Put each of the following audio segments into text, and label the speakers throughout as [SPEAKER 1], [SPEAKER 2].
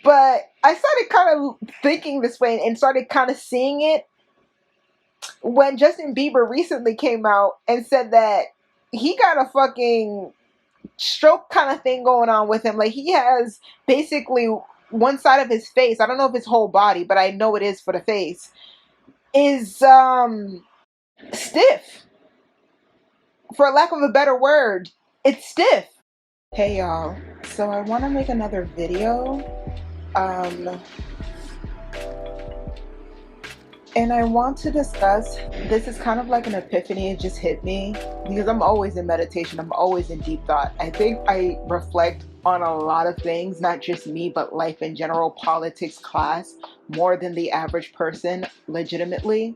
[SPEAKER 1] But I started kind of thinking this way and started kind of seeing it when Justin Bieber recently came out and said that he got a fucking stroke kind of thing going on with him. Like, he has basically one side of his face, I don't know if his whole body, but I know it is for the face, is stiff. For lack of a better word, it's stiff. Hey y'all, so I want to make another video. And I want to discuss, this is kind of like an epiphany, it just hit me, because I'm always in meditation, I'm always in deep thought. I think I reflect on a lot of things, not just me, but life in general, politics, class, more than the average person, legitimately.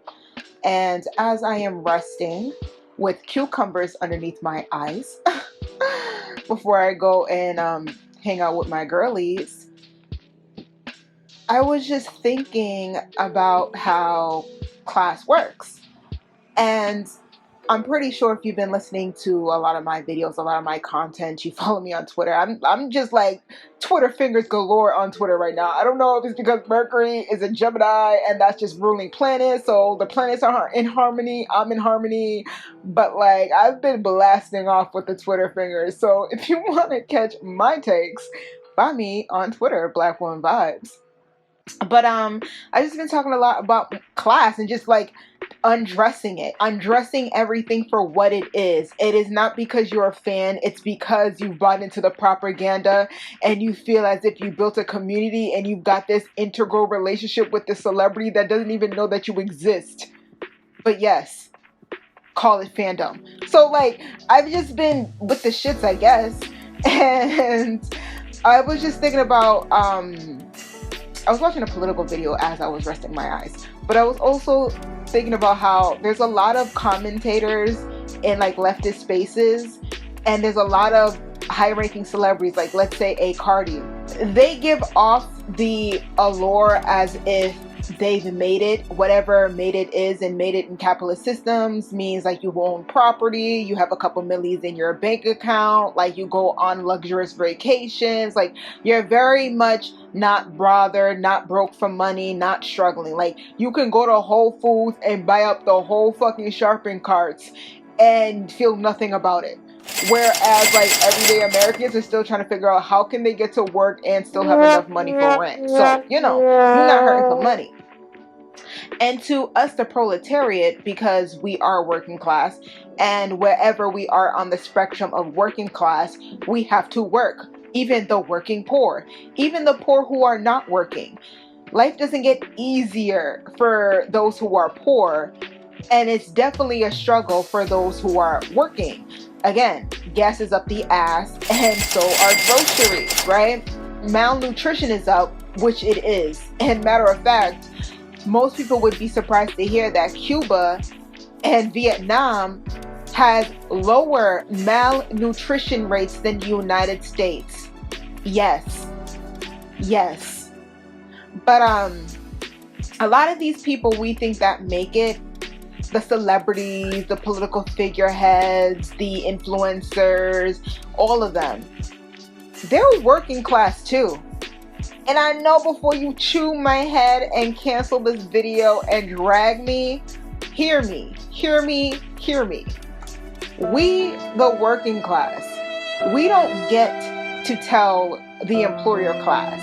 [SPEAKER 1] And as I am resting with cucumbers underneath my eyes, before I go and hang out with my girlies, I was just thinking about how class works. And I'm pretty sure if you've been listening to a lot of my videos, a lot of my content, you follow me on Twitter. I'm just like Twitter fingers galore on Twitter right now. I don't know if it's because Mercury is a Gemini and that's just ruling planets. So the planets are in harmony. I'm in harmony. But like, I've been blasting off with the Twitter fingers. So if you want to catch my takes, find me on Twitter, BlackWomanVibes. But I just been talking a lot about class and just like undressing everything for what it is. It is not because you're a fan, it's because you've bought into the propaganda and you feel as if you built a community and you've got this integral relationship with the celebrity that doesn't even know that you exist. But yes, call it fandom. So like, I've just been with the shits, I guess, and I was just thinking about I was watching a political video as I was resting my eyes, but I was also thinking about how there's a lot of commentators in like leftist spaces, and there's a lot of high-ranking celebrities, like let's say a Cardi. They give off the allure as if they've made it, whatever made it is, and made it in capitalist systems means like you own property, you have a couple millions in your bank account, like you go on luxurious vacations, like you're very much not bothered, not broke for money, not struggling. Like you can go to Whole Foods and buy up the whole fucking shopping carts and feel nothing about it. Whereas like everyday Americans are still trying to figure out how can they get to work and still have enough money for rent. So, you know, you're not hurting for money. And to us, the proletariat, because we are working class, and wherever we are on the spectrum of working class, we have to work. Even the working poor, even the poor who are not working. Life doesn't get easier for those who are poor, and it's definitely a struggle for those who are working. Again, gas is up the ass, and so are groceries, right? Malnutrition is up, which it is. And matter of fact, most people would be surprised to hear that Cuba and Vietnam has lower malnutrition rates than the United States. Yes. But a lot of these people we think that make it, the celebrities, the political figureheads, the influencers, all of them, they're working class too. And I know before you chew my head and cancel this video and drag me, hear me. We, the working class, we don't get to tell the employer class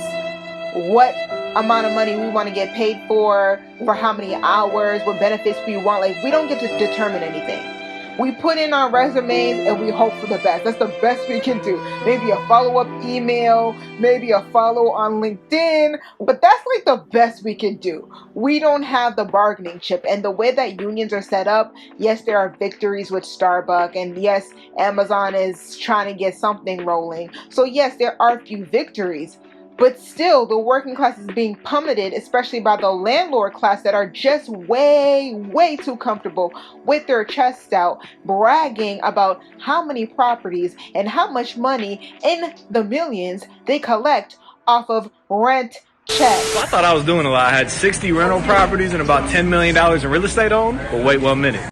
[SPEAKER 1] what amount of money we want to get paid for how many hours, what benefits we want. Like, we don't get to determine anything. We put in our resumes and we hope for the best. That's the best we can do. Maybe a follow-up email, maybe a follow on LinkedIn, but that's like the best we can do. We don't have the bargaining chip. And the way that unions are set up, yes, there are victories with Starbucks, and yes, Amazon is trying to get something rolling. So yes, there are a few victories. But still, the working class is being pummeled, especially by the landlord class that are just way too comfortable with their chests out, bragging about how many properties and how much money in the millions they collect off of rent checks.
[SPEAKER 2] I thought I was doing a lot. I had 60 rental properties and about $10 million in real estate owned. But wait 1 minute.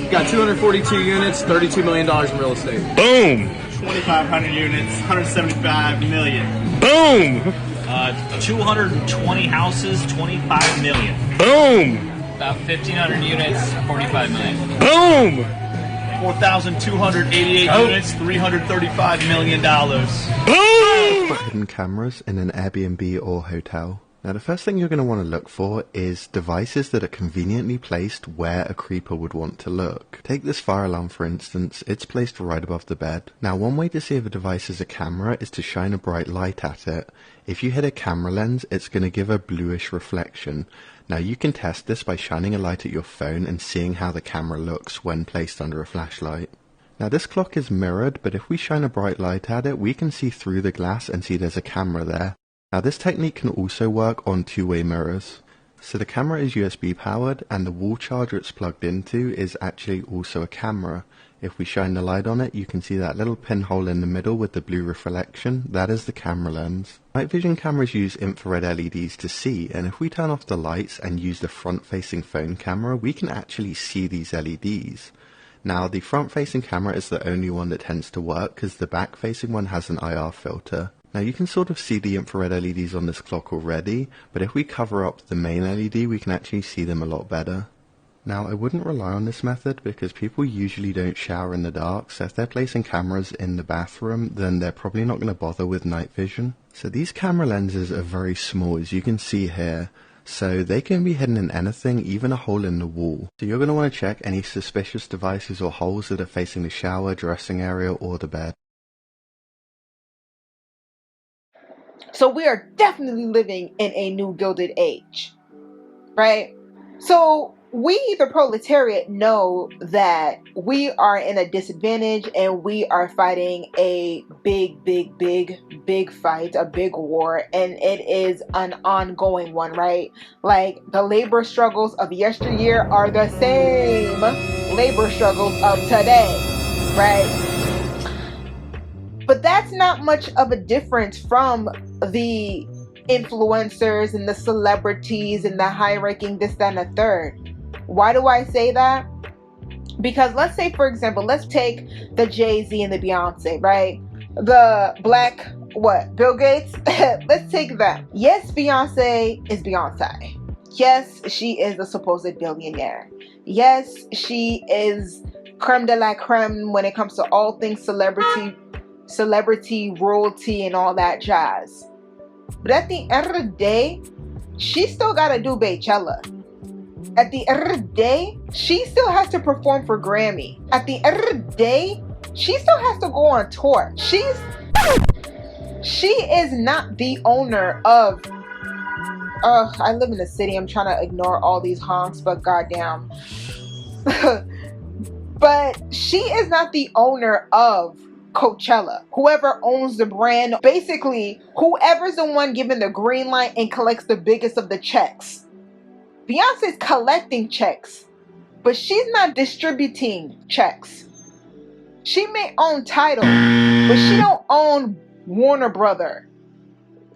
[SPEAKER 3] Got 242 units, $32 million in real estate.
[SPEAKER 2] Boom!
[SPEAKER 4] 2,500 units, 175 million.
[SPEAKER 2] Boom!
[SPEAKER 4] 220 houses, 25 million.
[SPEAKER 2] Boom!
[SPEAKER 4] About 1,500 units, 45 million.
[SPEAKER 2] Boom!
[SPEAKER 4] 4,288 units, $335 million.
[SPEAKER 2] Boom!
[SPEAKER 5] Put hidden cameras in an Airbnb or hotel. Now the first thing you're going to want to look for is devices that are conveniently placed where a creeper would want to look. Take this fire alarm for instance, it's placed right above the bed. Now one way to see if a device is a camera is to shine a bright light at it. If you hit a camera lens, it's going to give a bluish reflection. Now you can test this by shining a light at your phone and seeing how the camera looks when placed under a flashlight. Now this clock is mirrored, but if we shine a bright light at it, we can see through the glass and see there's a camera there. Now this technique can also work on two-way mirrors. So the camera is USB powered and the wall charger it's plugged into is actually also a camera. If we shine the light on it, you can see that little pinhole in the middle with the blue reflection. That is the camera lens. Night vision cameras use infrared LEDs to see, and if we turn off the lights and use the front-facing phone camera, we can actually see these LEDs. Now the front-facing camera is the only one that tends to work because the back-facing one has an IR filter. Now you can sort of see the infrared LEDs on this clock already, but if we cover up the main LED, we can actually see them a lot better. Now I wouldn't rely on this method because people usually don't shower in the dark, so if they're placing cameras in the bathroom, then they're probably not going to bother with night vision. So these camera lenses are very small, as you can see here, so they can be hidden in anything, even a hole in the wall. So you're going to want to check any suspicious devices or holes that are facing the shower, dressing area, or the bed.
[SPEAKER 1] So we are definitely living in a new Gilded Age, right? So we, the proletariat, know that we are in a disadvantage and we are fighting a big fight, a big war, and it is an ongoing one, right? Like the labor struggles of yesteryear are the same labor struggles of today, right? But that's not much of a difference from the influencers and the celebrities and the high-ranking this, that, and the third. Why do I say that? Because let's say, for example, let's take the Jay-Z and the Beyonce, right? The black, Bill Gates? Let's take them. Yes, Beyonce is Beyonce. Yes, she is a supposed billionaire. Yes, she is creme de la creme when it comes to all things celebrity, royalty, and all that jazz. But at the end of the day, she still gotta do Beychella. At the end of the day, she still has to perform for Grammy. At the end of the day, she still has to go on tour. She is not the owner of I live in the city. I'm trying to ignore all these honks, but goddamn. But she is not the owner of Coachella. Whoever owns the brand, basically whoever's the one giving the green light and collects the biggest of the checks. Beyonce's collecting checks, but she's not distributing checks. She may own Tidal, but she don't own Warner Brother,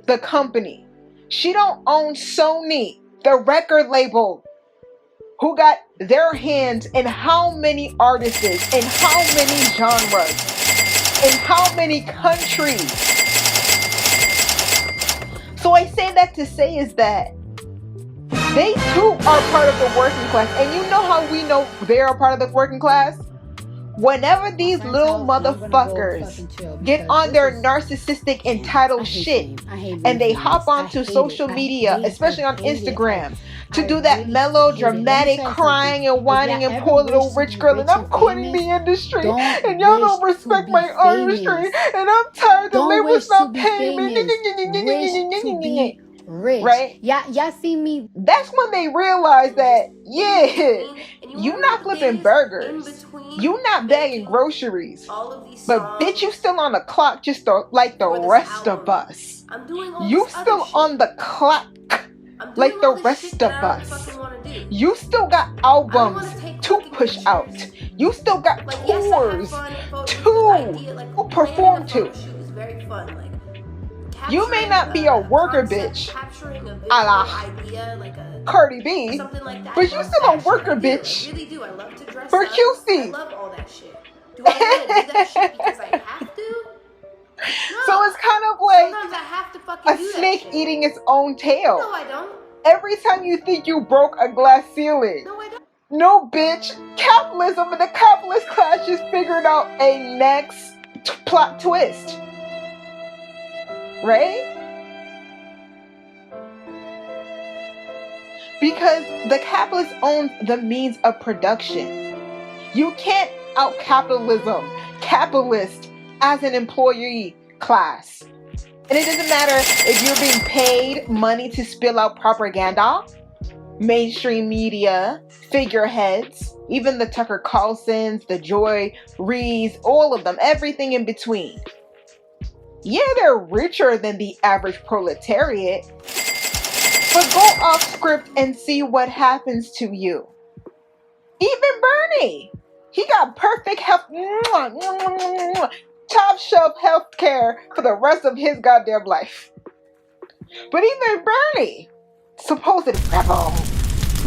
[SPEAKER 1] the company. She don't own Sony, the record label, who got their hands in how many artists, in how many genres, in how many countries. So I say that to say is that they too are part of the working class. And you know how we know they're a part of the working class? Whenever these little motherfuckers get on their narcissistic entitled shit and they hop onto social media, especially on Instagram, to do that melodramatic crying and whining and poor little rich girl, and I'm quitting the industry and y'all don't respect my artistry and I'm tired, the label's not paying me.
[SPEAKER 6] Rich.
[SPEAKER 1] Right?
[SPEAKER 6] Y'all see me.
[SPEAKER 1] That's when they realize that, you not flipping burgers. You not bagging groceries. But bitch, you still on the clock just like the rest of us. You still on the clock like the rest of us. You still got albums to push out. You still got tours to perform to. You may not be a worker bitch a la Cardi B, but you still a worker bitch for QC.
[SPEAKER 7] I love all that shit. Do I want to do that shit because I have to?
[SPEAKER 1] So it's kind of like
[SPEAKER 6] sometimes I have to fucking
[SPEAKER 1] a
[SPEAKER 6] do that
[SPEAKER 1] snake
[SPEAKER 6] shit.
[SPEAKER 1] eating its own tail.
[SPEAKER 6] No, I don't.
[SPEAKER 1] Every time you think you broke a glass ceiling.
[SPEAKER 6] No, I don't.
[SPEAKER 1] No, bitch. Capitalism and the capitalist class just figured out a next plot twist. Right? Because the capitalist owns the means of production. You can't out capitalism, capitalist as an employee class. And it doesn't matter if you're being paid money to spill out propaganda, mainstream media, figureheads, even the Tucker Carlsons, the Joy Reeds, all of them, everything in between. Yeah, they're richer than the average proletariat, but go off script and see what happens to you. Even Bernie, he got perfect health, top shelf health care for the rest of his goddamn life. But even Bernie, supposed rebel,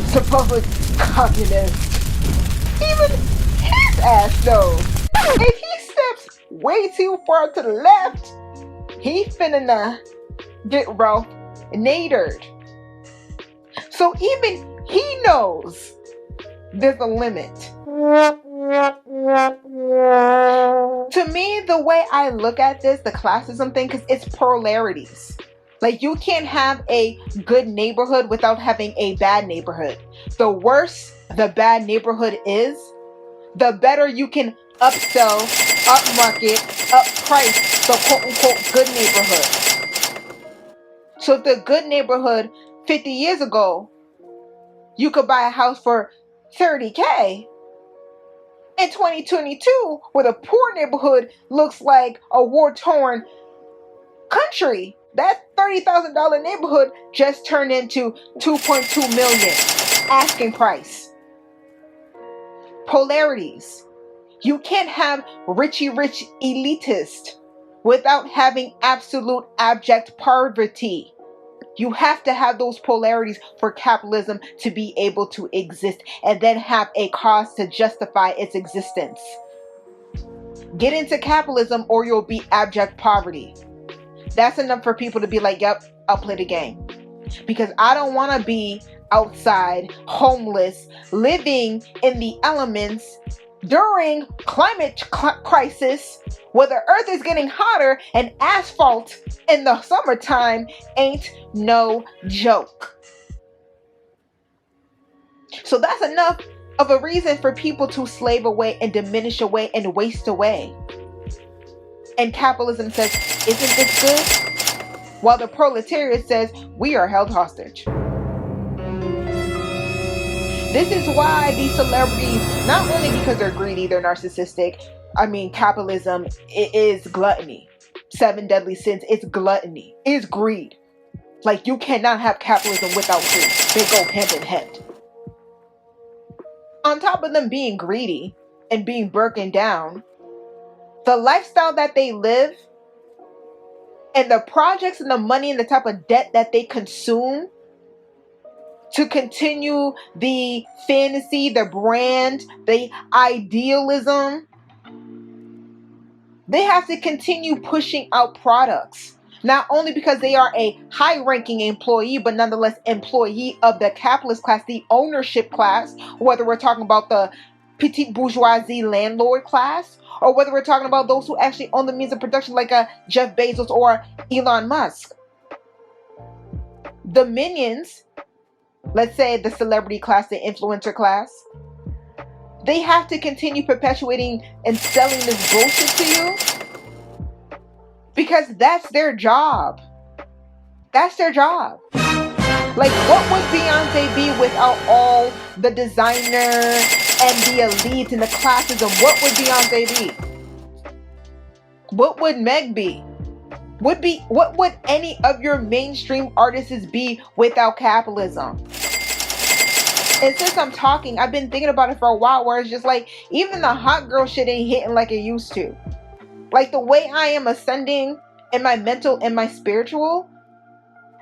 [SPEAKER 1] supposed communist, even his ass knows if he steps way too far to the left, he finna get Ralph Nadered. So even he knows there's a limit. To me, the way I look at this, the classism thing, because it's polarities. Like, you can't have a good neighborhood without having a bad neighborhood. The worse the bad neighborhood is, the better you can upsell, upmarket, upprice the quote-unquote good neighborhood. So if the good neighborhood 50 years ago, you could buy a house for $30K. In 2022, where the poor neighborhood looks like a war-torn country, that $30,000 neighborhood just turned into $2.2 million asking price. Polarities. You can't have richy rich elitist without having absolute abject poverty. You have to have those polarities for capitalism to be able to exist and then have a cause to justify its existence. Get into capitalism or you'll be abject poverty. That's enough for people to be like, yep, I'll play the game. Because I don't want to be outside, homeless, living in the elements during climate crisis where the earth is getting hotter and asphalt in the summertime ain't no joke. So that's enough of a reason for people to slave away and diminish away and waste away. And capitalism says, isn't this good? While the proletariat says, we are held hostage. This is why these celebrities, not only because they're greedy, they're narcissistic. I mean, capitalism, it is gluttony. 7 deadly sins, it's gluttony, it's greed. Like, you cannot have capitalism without greed. They go hand in hand. On top of them being greedy and being broken down, the lifestyle that they live and the projects and the money and the type of debt that they consume to continue the fantasy, the brand, the idealism, they have to continue pushing out products. Not only because they are a high-ranking employee, but nonetheless employee of the capitalist class, the ownership class, whether we're talking about the petite bourgeoisie landlord class, or whether we're talking about those who actually own the means of production like Jeff Bezos or Elon Musk. The minions, let's say the celebrity class, the influencer class, they have to continue perpetuating and selling this bullshit to you because that's their job. That's their job. Like, what would Beyonce be without all the designer and the elite and the classism? What would Beyonce be? What would Meg be? What would any of your mainstream artists be without capitalism? And since I'm talking, I've been thinking about it for a while where it's just like, even the hot girl shit ain't hitting like it used to. Like, the way I am ascending in my mental and my spiritual,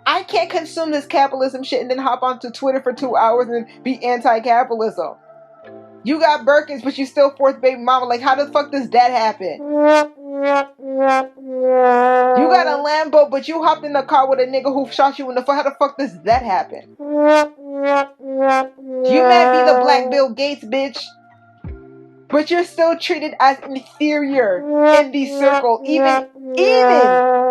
[SPEAKER 1] I can't consume this capitalism shit and then hop onto Twitter for 2 hours and be anti-capitalism. You got Birkins, but you still fourth baby mama. Like, how the fuck does that happen? You got a Lambo, but you hopped in the car with a nigga who shot you in the foot. How the fuck does that happen? You might be the Black Bill Gates, bitch, but you're still treated as inferior in the circle, even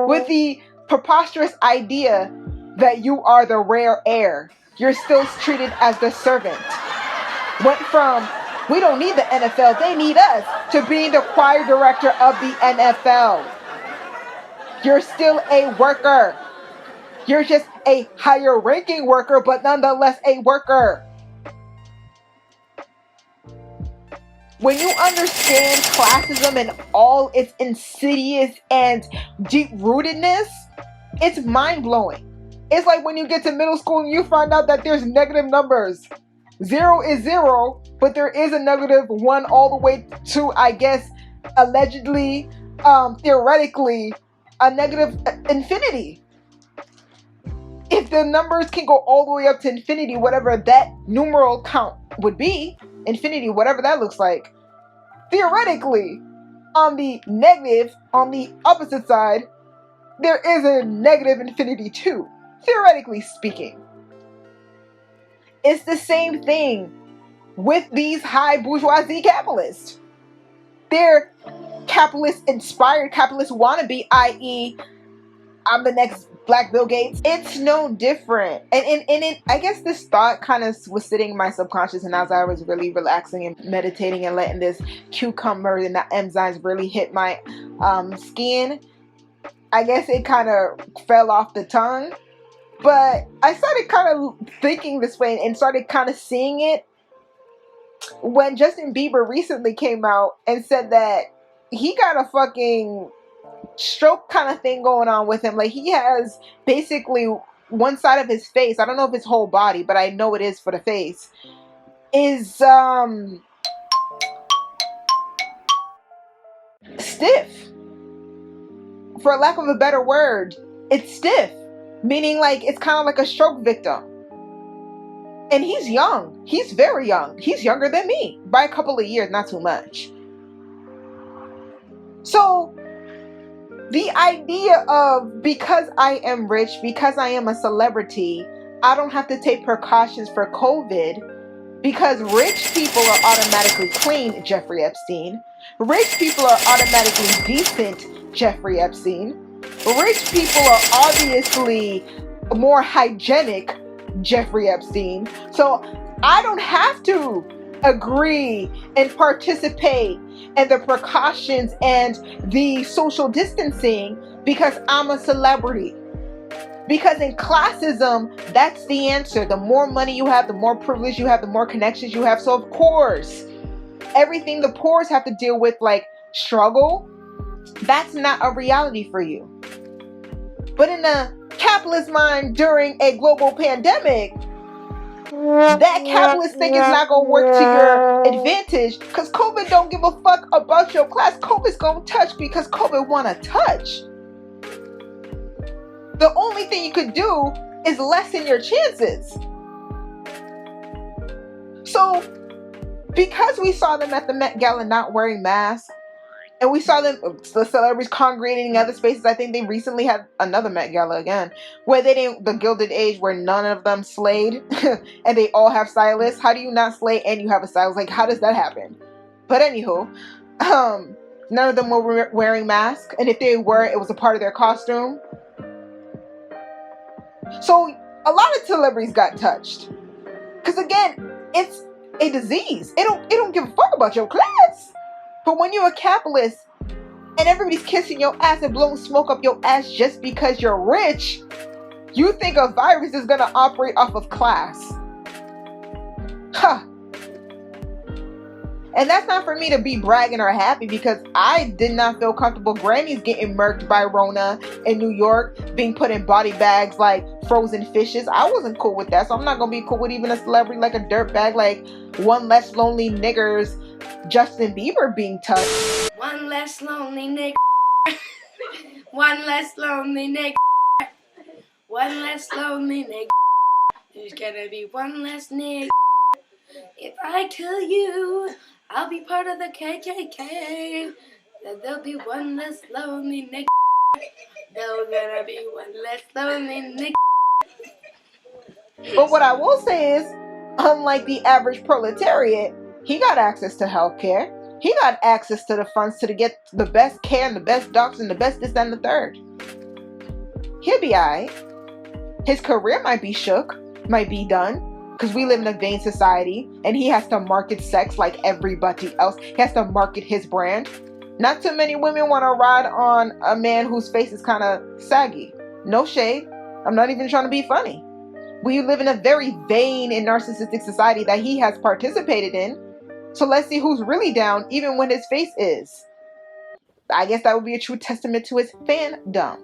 [SPEAKER 1] with the preposterous idea that you are the rare air. You're still treated as the servant. Went from, we don't need the NFL, they need us, to being the choir director of the NFL. You're still a worker. You're just a higher ranking worker, but nonetheless a worker. When you understand classism and all its insidious and deep-rootedness, it's mind-blowing. It's like when you get to middle school and you find out that there's negative numbers. 0 is 0, but there is a negative 1 all the way to, I guess, allegedly, theoretically, a negative infinity. If the numbers can go all the way up to infinity, whatever that numeral count would be, infinity, whatever that looks like, theoretically, on the negative, on the opposite side, there is a negative infinity too, theoretically speaking. It's the same thing with these high bourgeoisie capitalists. They're capitalist-inspired, capitalist wannabe, i.e., I'm the next Black Bill Gates. It's no different. And I guess this thought kind of was sitting in my subconscious, and as I was really relaxing and meditating and letting this cucumber and the enzymes really hit my skin, I guess it kind of fell off the tongue. But I started kind of thinking this way and started kind of seeing it when Justin Bieber recently came out and said that he got a fucking stroke kind of thing going on with him. Like, he has basically one side of his face, I don't know if it's whole body, but I know it is for the face, is stiff. For lack of a better word, it's stiff. Meaning, like, it's kind of like a stroke victim. And he's young. He's very young. He's younger than me by a couple of years, not too much. So the idea of, because I am rich, because I am a celebrity, I don't have to take precautions for COVID because rich people are automatically clean, Jeffrey Epstein. Rich people are automatically decent, Jeffrey Epstein. Rich people are obviously more hygienic, Jeffrey Epstein. So I don't have to agree and participate in the precautions and the social distancing because I'm a celebrity. Because in classism, that's the answer. The more money you have, the more privilege you have, the more connections you have. So of course, everything the poors have to deal with, like struggle, that's not a reality for you. But in a capitalist mind during a global pandemic, that capitalist thing is not going to work to your advantage because COVID don't give a fuck about your class. COVID's going to touch because COVID want to touch. The only thing you could do is lessen your chances. So, because we saw them at the Met Gala not wearing masks, and we saw them, the celebrities congregating in other spaces. I think they recently had another Met Gala again, where they didn't, the Gilded Age, where none of them slayed, and they all have stylists. How do you not slay and you have a stylist? Like, how does that happen? But anywho, none of them were wearing masks, and if they were, it was a part of their costume. So a lot of celebrities got touched, because again, it's a disease. It don't give a fuck about your class. But when you're a capitalist and everybody's kissing your ass and blowing smoke up your ass just because you're rich, you think a virus is going to operate off of class. Huh. And that's not for me to be bragging or happy, because I did not feel comfortable. Granny's getting murked by Rona in New York, being put in body bags like frozen fishes. I wasn't cool with that, so I'm not going to be cool with even a celebrity like a dirtbag like One Less Lonely Niggers, Justin Bieber, being touched.
[SPEAKER 6] One less lonely nigga. One less lonely nigga. One less lonely nigga. There's gonna be one less nigga. If I kill you, I'll be part of the KKK. That there'll be one less lonely nigga. There's gonna be one less lonely nigga.
[SPEAKER 1] But what I will say is, unlike the average proletariat, he got access to healthcare. He got access to the funds to get the best care and the best doctors and the best this and the third. He'll be alright. His career might be shook, might be done, because we live in a vain society and he has to market sex like everybody else. He has to market his brand. Not too many women want to ride on a man whose face is kind of saggy. No shade. I'm not even trying to be funny. We live in a very vain and narcissistic society that he has participated in. So let's see who's really down, even when his face is. I guess that would be a true testament to his fandom.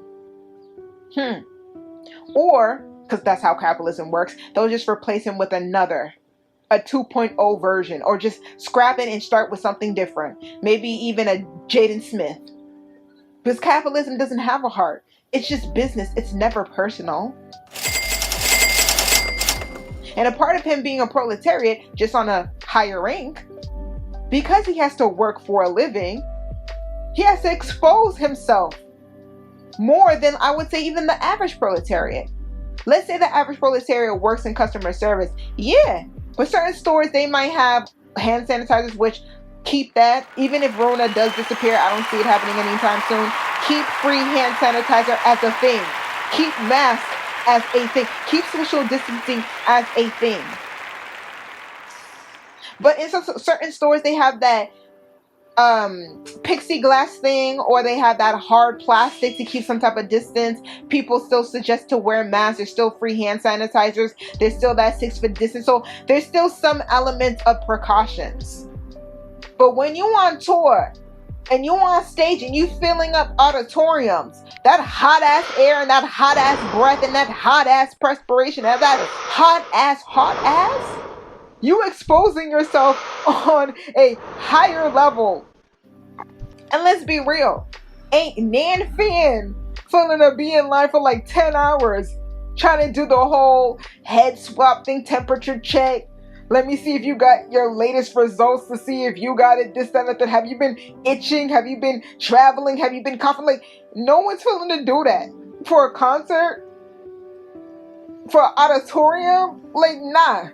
[SPEAKER 1] Or, because that's how capitalism works, they'll just replace him with another, a 2.0 version, or just scrap it and start with something different. Maybe even a Jaden Smith. Because capitalism doesn't have a heart. It's just business. It's never personal. And a part of him being a proletariat, just on a higher rank, because he has to work for a living, he has to expose himself more than, I would say, even the average proletariat. Let's say the average proletariat works in customer service. Yeah, but certain stores, they might have hand sanitizers, which keep that. Even if Rona does disappear, I don't see it happening anytime soon. Keep free hand sanitizer as a thing. Keep masks as a thing. Keep social distancing as a thing. But in some certain stores, they have that pixie glass thing, or they have that hard plastic to keep some type of distance. People still suggest to wear masks. There's still free hand sanitizers. There's still that 6 foot distance. So there's still some elements of precautions. But when you on tour and you on stage and you filling up auditoriums, that hot ass air and that hot ass breath and that hot ass perspiration and that hot ass, you exposing yourself on a higher level. And let's be real, ain't nan fan feeling to be in line for like 10 hours trying to do the whole head swap thing, temperature check. Let me see if you got your latest results to see if you got it, this, that, that. Have you been itching? Have you been traveling? Have you been coughing? Like, no one's feeling to do that. For a concert? For an auditorium? Like, nah.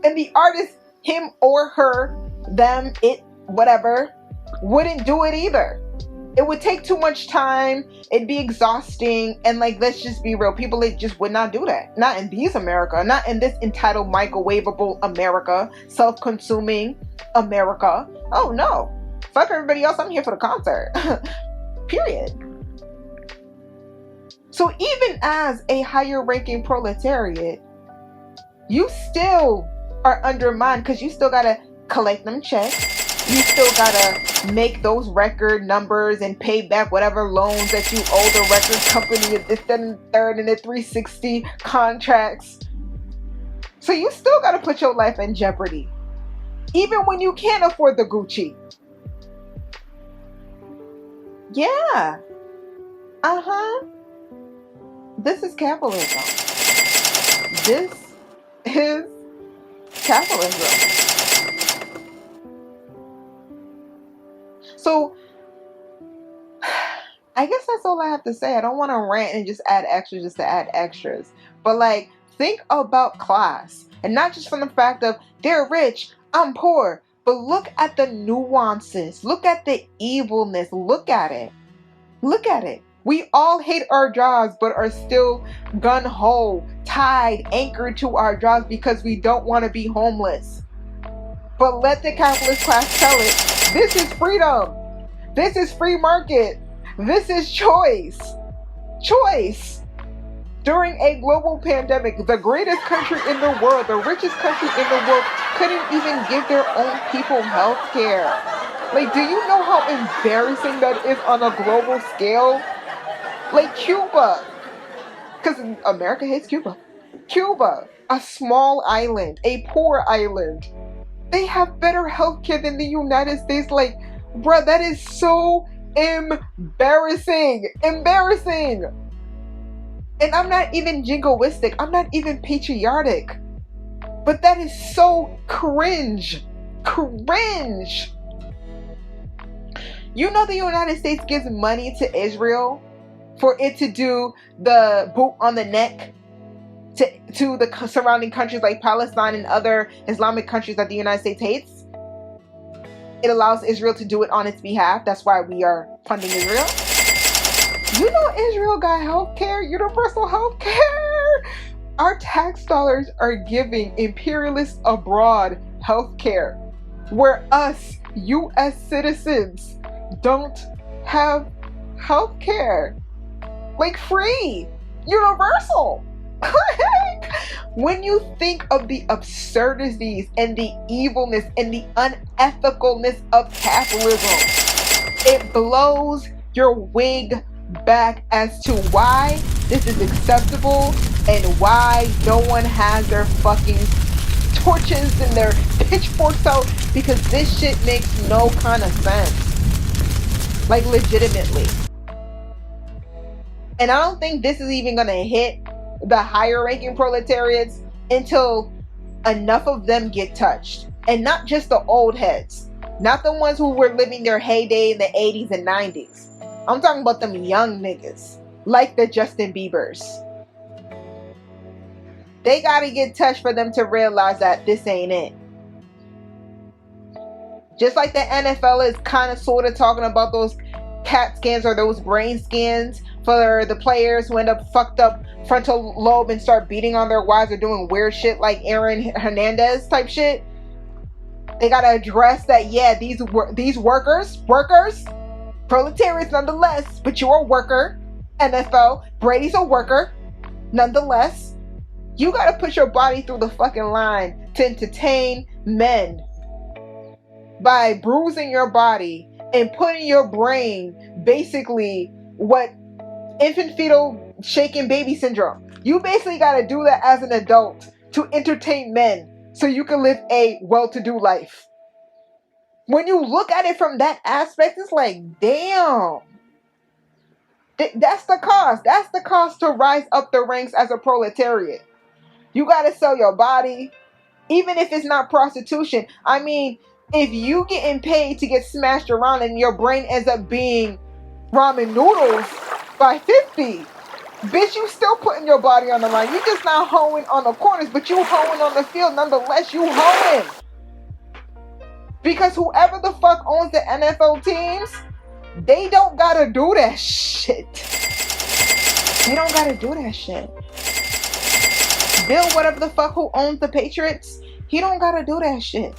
[SPEAKER 1] And the artist, him or her, them, it, whatever, wouldn't do it either. It would take too much time. It'd be exhausting. And like, let's just be real. People, they just would not do that. Not in these America. Not in this entitled microwavable America. Self-consuming America. Oh no. Fuck everybody else. I'm here for the concert. Period. So even as a higher ranking proletariat, you still are undermined because you still gotta collect them checks. You still gotta make those record numbers and pay back whatever loans that you owe the record company at this, that, and the third, and the 360 contracts. So you still gotta put your life in jeopardy, even when you can't afford the Gucci. Yeah. This is capitalism. This is capitalism. So, I guess that's all I have to say. I don't want to rant and just add extras just to add extras. But like, think about class. And not just from the fact of, they're rich, I'm poor. But look at the nuances. Look at the evilness. Look at it. Look at it. We all hate our jobs, but are still gun-ho, tied, anchored to our jobs because we don't want to be homeless. But let the capitalist class tell it. This is freedom. This is free market. This is choice. Choice. During a global pandemic, the greatest country in the world, the richest country in the world, couldn't even give their own people health care. Like, do you know how embarrassing that is on a global scale? Like Cuba. Because America hates Cuba. Cuba, a small island, a poor island. They have better healthcare than the United States. Like, bruh, that is so embarrassing. Embarrassing. And I'm not even jingoistic. I'm not even patriotic. But that is so cringe. Cringe. You know the United States gives money to Israel for it to do the boot on the neck to the surrounding countries like Palestine and other Islamic countries that the United States hates. It allows Israel to do it on its behalf. That's why we are funding Israel. You know Israel got healthcare, universal healthcare. Our tax dollars are giving imperialists abroad healthcare, where us U.S. citizens don't have healthcare. Like free, universal. When you think of the absurdities and the evilness and the unethicalness of capitalism, it blows your wig back as to why this is acceptable and why no one has their fucking torches and their pitchforks out, because this shit makes no kind of sense. Like legitimately. And I don't think this is even gonna hit the higher ranking proletariats until enough of them get touched. And not just the old heads. Not the ones who were living their heyday in the 80s and 90s. I'm talking about them young niggas. Like the Justin Biebers. They gotta get touched for them to realize that this ain't it. Just like the NFL is kind of sort of talking about those CAT scans or those brain scans for the players who end up fucked up frontal lobe and start beating on their wives or doing weird shit like Aaron Hernandez type shit. They gotta address that, yeah, these workers, proletariats nonetheless, but you're a worker. NFL, Brady's a worker nonetheless. You gotta put your body through the fucking line to entertain men by bruising your body and putting your brain basically what infant fetal shaken baby syndrome. You basically got to do that as an adult to entertain men so you can live a well-to-do life. When you look at it from that aspect, it's like, damn. That's the cost. That's the cost to rise up the ranks as a proletariat. You got to sell your body, even if it's not prostitution. I mean, if you getting paid to get smashed around and your brain ends up being ramen noodles by 50, bitch, you still putting your body on the line. You just not hoeing on the corners, but you hoeing on the field nonetheless. You hoeing. Because whoever the fuck owns the NFL teams, they don't gotta do that shit. They don't gotta do that shit. Bill, whatever the fuck who owns the Patriots, he don't gotta do that shit.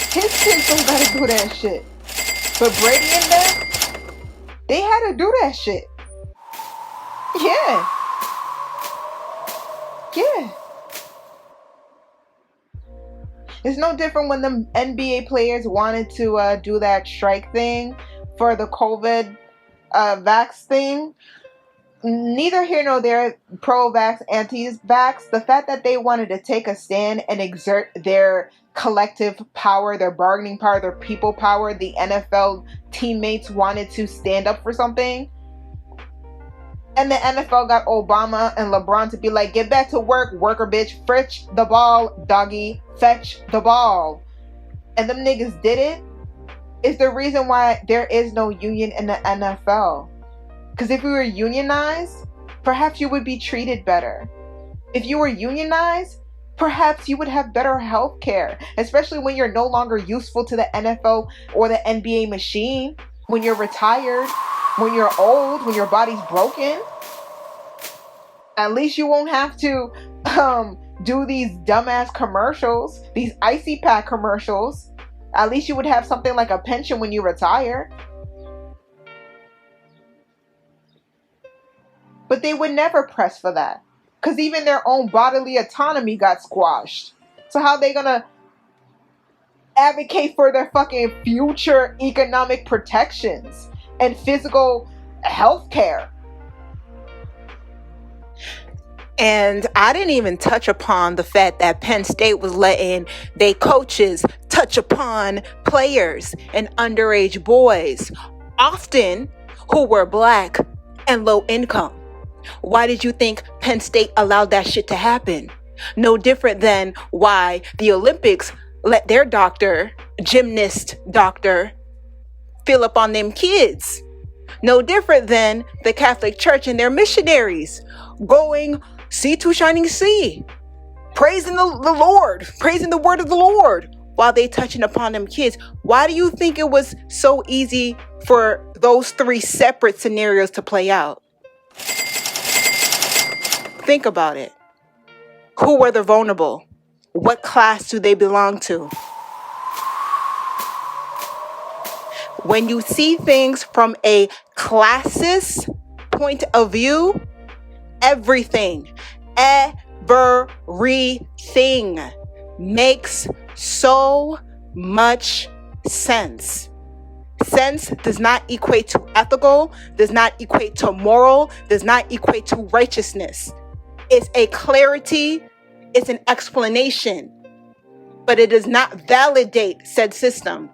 [SPEAKER 1] His kids don't gotta do that shit. But Brady and them, they had to do that shit. Yeah. Yeah. It's no different when the NBA players wanted to do that strike thing for the COVID vax thing. Neither here nor there, pro-vax, anti-vax. The fact that they wanted to take a stand and exert their collective power, their bargaining power, their people power, the NFL teammates wanted to stand up for something. And the NFL got Obama and LeBron to be like, get back to work, worker bitch. Fetch the ball, doggy. Fetch the ball. And them niggas did it. Is the reason why there is no union in the NFL. Because if we were unionized, perhaps you would be treated better. If you were unionized, perhaps you would have better health care. Especially when you're no longer useful to the NFL or the NBA machine. When you're retired. When you're old. When your body's broken. At least you won't have to do these dumbass commercials. These icy pack commercials. At least you would have something like a pension when you retire. But they would never press for that. Because even their own bodily autonomy got squashed. So how are they gonna advocate for their fucking future economic protections and physical health care?
[SPEAKER 7] And I didn't even touch upon the fact that Penn State was letting their coaches touch upon players and underage boys, often who were black and low income. Why did you think Penn State allowed that shit to happen? No different than why the Olympics let their gymnast doctor, fill up on them kids. No different than the Catholic Church and their missionaries going sea to shining sea, praising the Lord, praising the word of the Lord while they touching upon them kids. Why do you think it was so easy for those three separate scenarios to play out? Think about it. Who were the vulnerable? What class do they belong to? When you see things from a classist point of view, everything makes so much sense. Sense does not equate to ethical, does not equate to moral, does not equate to righteousness. It's a clarity, it's an explanation, but it does not validate said system.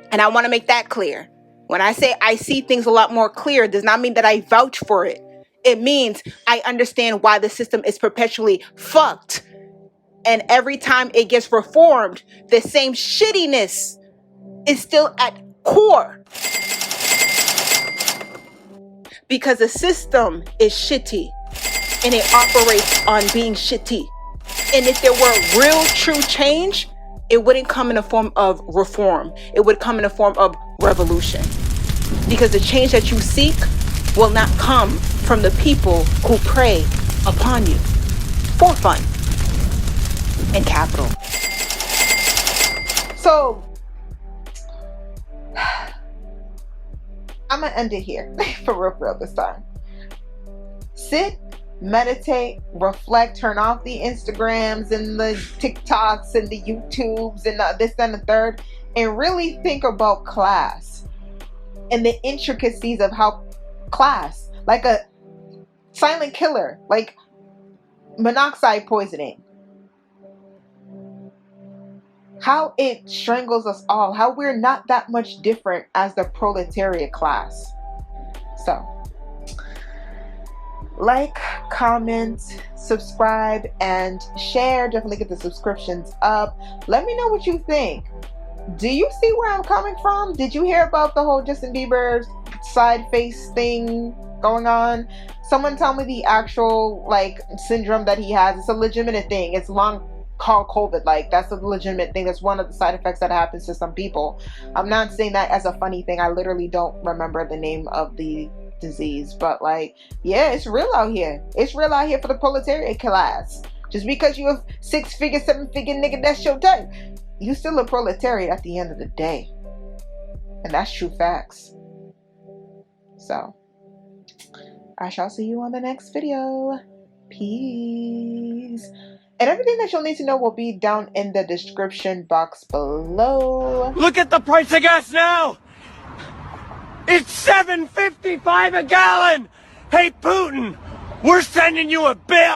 [SPEAKER 7] And I want to make that clear. When I say I see things a lot more clear, it does not mean that I vouch for it. It means I understand why the system is perpetually fucked. And every time it gets reformed, the same shittiness is still at core. Because the system is shitty and it operates on being shitty. And if there were real true change, it wouldn't come in a form of reform. It would come in a form of revolution. Because the change that you seek will not come from the people who prey upon you for fun and capital.
[SPEAKER 1] So, I'm going to end it here for real this time. Sit, meditate, reflect, turn off the Instagrams and the TikToks and the YouTubes and this and the third, and really think about class and the intricacies of how class, like a silent killer, like monoxide poisoning, how it strangles us all, how we're not that much different as the proletariat class. So, like, comment, subscribe, and share. Definitely get the subscriptions up. Let me know what you think. Do you see where I'm coming from? Did you hear about the whole Justin Bieber side face thing going on? Someone tell me the actual, like, syndrome that he has. It's a legitimate thing. It's long called COVID. Like, that's a legitimate thing. That's one of the side effects that happens to some people. I'm not saying that as a funny thing. I literally don't remember the name of the disease, but like, yeah, it's real out here. It's real out here for the proletariat class. Just because you a 6-figure, 7-figure nigga, that's your type, you still a proletariat at the end of the day, and that's true facts. So I shall see you on the next video. Peace. And everything that you'll need to know will be down in the description box below.
[SPEAKER 8] Look at the price of gas now. It's $7.55 a gallon! Hey, Putin, we're sending you a bill!